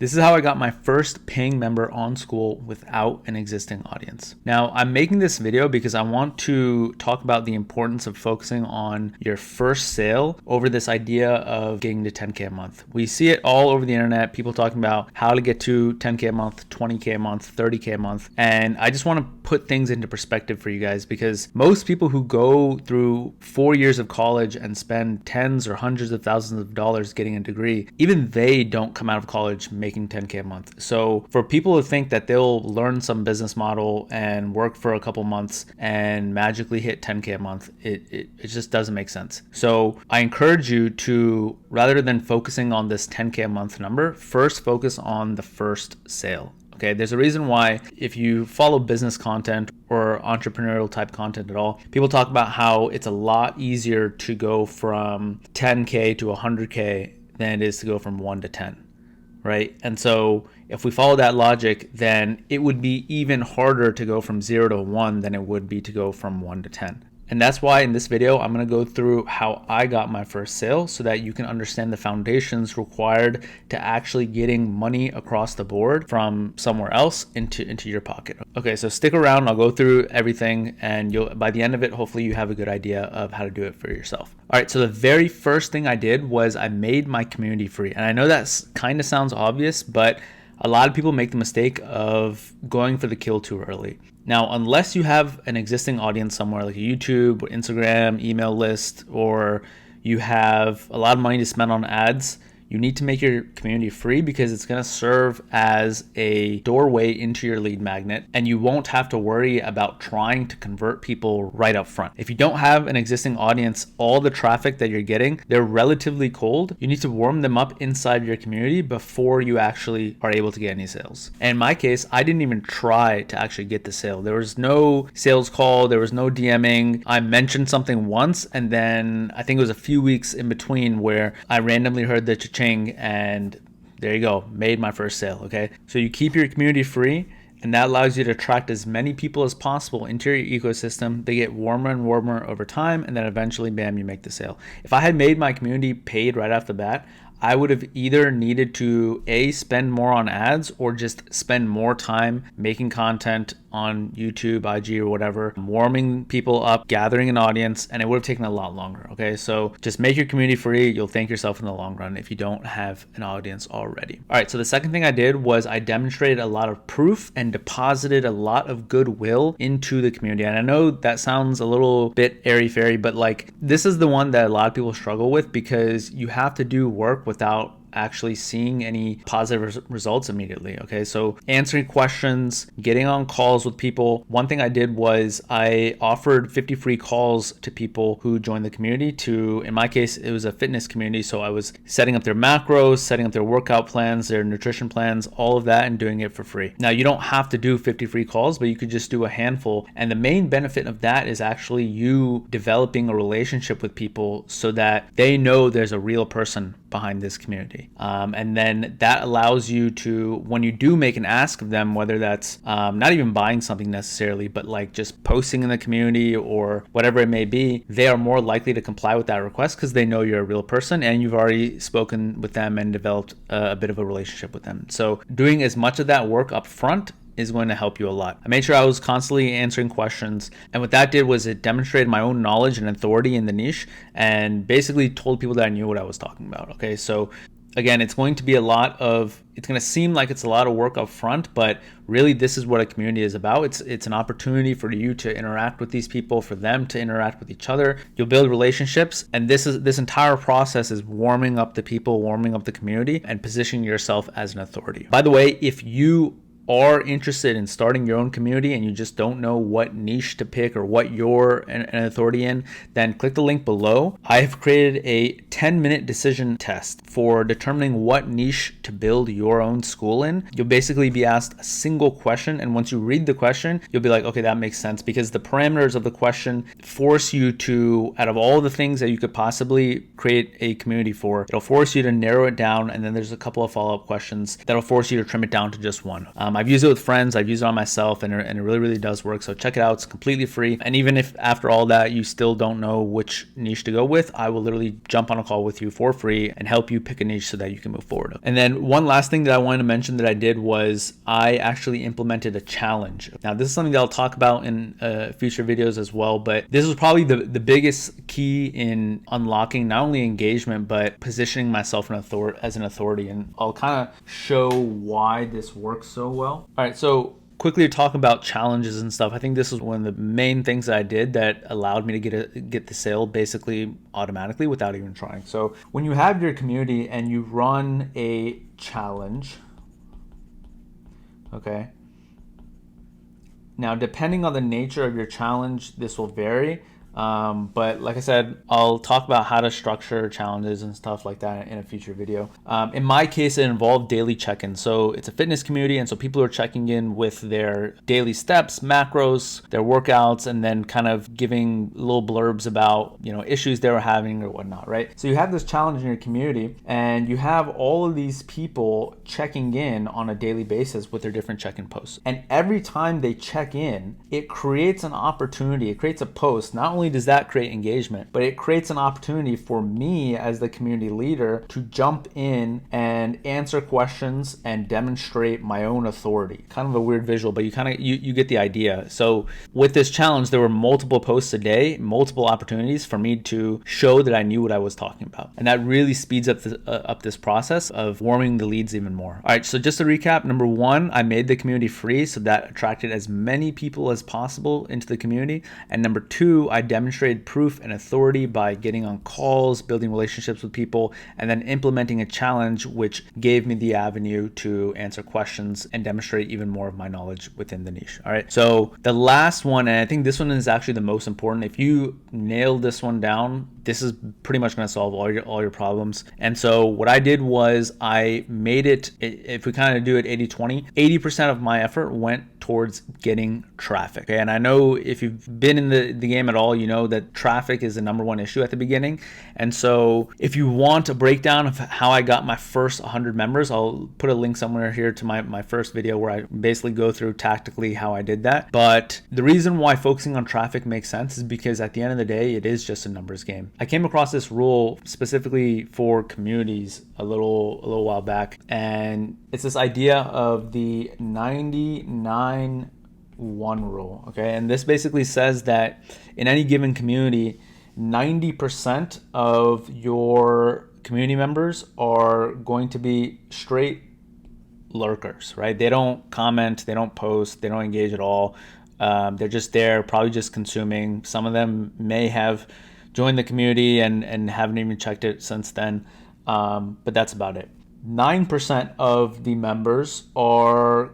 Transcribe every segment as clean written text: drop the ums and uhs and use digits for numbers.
This is how I got my first paying member on Skool without an existing audience. Now, I'm making this video because I want to talk about the importance of focusing on your first sale over this idea of getting to 10K a month. We see it all over the internet, people talking about how to get to 10K a month, 20K a month, 30K a month. And I just want to put things into perspective for you guys, because most people who go through 4 years of college and spend tens or hundreds of thousands of dollars getting a degree, even they don't come out of college making 10K a month. So for people to think that they'll learn some business model and work for a couple months and magically hit 10K a month, it just doesn't make sense. So I encourage you to, rather than focusing on this 10K a month number, first focus on the first sale. Okay, there's a reason why if you follow business content or entrepreneurial type content at all, people talk about how it's a lot easier to go from 10K to 100K than it is to go from 1 to 10, right? And so if we follow that logic, then it would be even harder to go from 0 to 1 than it would be to go from 1 to 10. And that's why in this video, I'm going to go through how I got my first sale so that you can understand the foundations required to actually getting money across the board from somewhere else into your pocket. Okay, so stick around. I'll go through everything, and by the end of it, hopefully you have a good idea of how to do it for yourself. All right, so the very first thing I did was I made my community free. And I know that kind of sounds obvious, but a lot of people make the mistake of going for the kill too early. Now, unless you have an existing audience somewhere like YouTube or Instagram, email list, or you have a lot of money to spend on ads, you need to make your community free because it's going to serve as a doorway into your lead magnet, and you won't have to worry about trying to convert people right up front. If you don't have an existing audience, all the traffic that you're getting, they're relatively cold. You need to warm them up inside your community before you actually are able to get any sales. And in my case, I didn't even try to actually get the sale. There was no sales call. There was no DMing. I mentioned something once, and then I think it was a few weeks in between where I randomly heard the cha-ching, and there you go, made my first sale. Okay, so you keep your community free, and that allows you to attract as many people as possible into your ecosystem. They get warmer and warmer over time, and then eventually, bam, you make the sale. If I had made my community paid right off the bat, I would have either needed to spend more on ads or just spend more time making content on YouTube, IG, or whatever, warming people up, gathering an audience, and it would have taken a lot longer. Okay, so just make your community free. You'll thank yourself in the long run if you don't have an audience already. All right, so the second thing I did was I demonstrated a lot of proof and deposited a lot of goodwill into the community. And I know that sounds a little bit airy-fairy, but like this is the one that a lot of people struggle with because you have to do work without actually seeing any positive results immediately. Okay, so answering questions, getting on calls with people. One thing I did was I offered 50 free calls to people who joined the community in my case, it was a fitness community. So I was setting up their macros, setting up their workout plans, their nutrition plans, all of that, and doing it for free. Now, you don't have to do 50 free calls, but you could just do a handful. And the main benefit of that is actually you developing a relationship with people so that they know there's a real person behind this community. And then that allows you to, when you do make an ask of them, whether that's not even buying something necessarily, but like just posting in the community or whatever it may be, they are more likely to comply with that request because they know you're a real person and you've already spoken with them and developed a bit of a relationship with them. So doing as much of that work up front is going to help you a lot. I made sure I was constantly answering questions, and what that did was it demonstrated my own knowledge and authority in the niche and basically told people that I knew what I was talking about. Okay, so again, it's going to seem like it's a lot of work up front, but really this is what a community is about. It's an opportunity for you to interact with these people, for them to interact with each other. You'll build relationships, and this entire process is warming up the people, warming up the community, and positioning yourself as an authority. By the way, if you are interested in starting your own community and you just don't know what niche to pick or what you're an authority in, then click the link below. I have created a 10-minute decision test for determining what niche to build your own school in. You'll basically be asked a single question, and once you read the question, you'll be like, okay, that makes sense, because the parameters of the question force you to, out of all the things that you could possibly create a community for, it'll force you to narrow it down, and then there's a couple of follow-up questions that'll force you to trim it down to just one. I've used it with friends, I've used it on myself, and it really, really does work. So check it out. It's completely free. And even if after all that you still don't know which niche to go with, I will literally jump on a call with you for free and help you pick a niche so that you can move forward. And then one last thing that I wanted to mention that I did was I actually implemented a challenge. Now, this is something that I'll talk about in future videos as well, but this was probably the biggest key in unlocking not only engagement, but positioning myself as an authority. And I'll kind of show why this works so well. All right, so quickly talk about challenges and stuff. I think this is one of the main things that I did that allowed me to get the sale basically automatically without even trying. So when you have your community and you run a challenge, okay, now depending on the nature of your challenge, this will vary. But like I said, I'll talk about how to structure challenges and stuff like that in a future video. In my case, it involved daily check-ins. So it's a fitness community, and so people are checking in with their daily steps, macros, their workouts, and then kind of giving little blurbs about, issues they were having or whatnot, right? So you have this challenge in your community, and you have all of these people checking in on a daily basis with their different check-in posts. And every time they check in, it creates an opportunity, it creates a post. Not only does that create engagement, but it creates an opportunity for me as the community leader to jump in and answer questions and demonstrate my own authority. Kind of a weird visual, but you get the idea. So with this challenge, there were multiple posts a day, multiple opportunities for me to show that I knew what I was talking about. And that really speeds up this process of warming the leads even more. All right, so just to recap, number one, I made the community free, so that attracted as many people as possible into the community. And number two, I demonstrated proof and authority by getting on calls, building relationships with people, and then implementing a challenge which gave me the avenue to answer questions and demonstrate even more of my knowledge within the niche. All right, so the last one, and I think this one is actually the most important. If you nail this one down, this is pretty much going to solve all your problems. And so what I did was I made it, if we kind of do it 80-20, 80% of my effort went towards getting traffic. Okay? And I know if you've been in the game at all, you know that traffic is the number one issue at the beginning. And so if you want a breakdown of how I got my first 100 members, I'll put a link somewhere here to my first video where I basically go through tactically how I did that. But the reason why focusing on traffic makes sense is because at the end of the day, it is just a numbers game. I came across this rule specifically for communities a little while back, and it's this idea of the 99-1 rule, okay? And this basically says that in any given community, 90% of your community members are going to be straight lurkers, right? They don't comment, they don't post, they don't engage at all. They're just there, probably just consuming. Some of them may have joined the community and haven't even checked it since then, but that's about it. 9% of the members are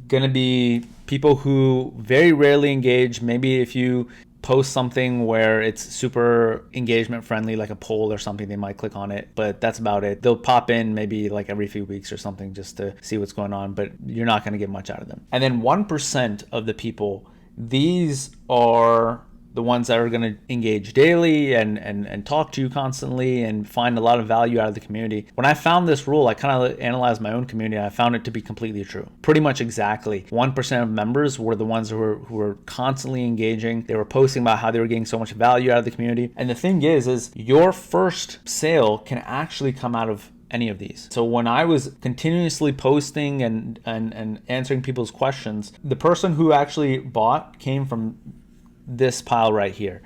going to be people who very rarely engage. Maybe if you post something where it's super engagement friendly, like a poll or something, they might click on it, but that's about it. They'll pop in maybe like every few weeks or something just to see what's going on, but you're not going to get much out of them. And then 1% of the people, these are the ones that are going to engage daily and talk to you constantly and find a lot of value out of the community. When I found this rule, I kind of analyzed my own community, and I found it to be completely true. Pretty much exactly. 1% of members were the ones who were constantly engaging. They were posting about how they were getting so much value out of the community. And the thing is your first sale can actually come out of any of these. So when I was continuously posting and answering people's questions, the person who actually bought came from this pile right here.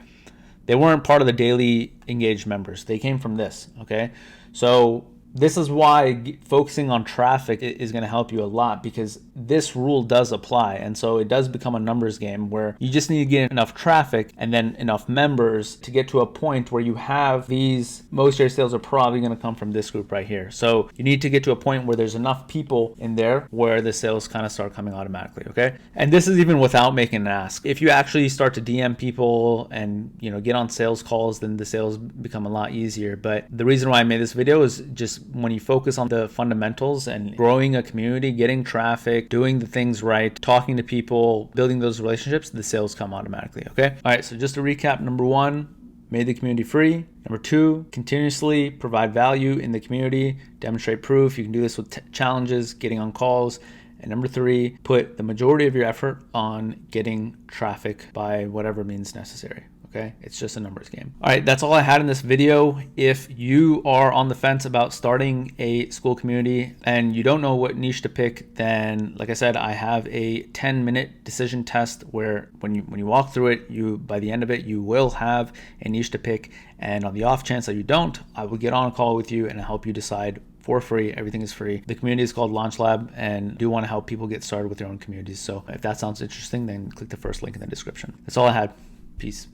They weren't part of the daily engaged members. They came from this, okay? So this is why focusing on traffic is going to help you a lot, because this rule does apply. And so it does become a numbers game where you just need to get enough traffic and then enough members to get to a point where you have these, most of your sales are probably going to come from this group right here. So you need to get to a point where there's enough people in there where the sales kind of start coming automatically, okay? And this is even without making an ask. If you actually start to DM people and get on sales calls, then the sales become a lot easier. But the reason why I made this video is just when you focus on the fundamentals and growing a community, getting traffic, doing the things right, talking to people, building those relationships, the sales come automatically, okay? All right, so just to recap, number one, made the community free. Number two, continuously provide value in the community, demonstrate proof. You can do this with challenges, getting on calls, And number 3, put the majority of your effort on getting traffic by whatever means necessary. Okay, it's just a numbers game. All right, that's all I had in this video. If you are on the fence about starting a Skool community and you don't know what niche to pick, then like I said, I have a 10-minute decision test where when you walk through it, by the end of it, you will have a niche to pick. And on the off chance that you don't, I will get on a call with you and help you decide for free. Everything is free. The community is called Launch Lab, and do want to help people get started with their own communities. So if that sounds interesting, then click the first link in the description. That's all I had. Peace.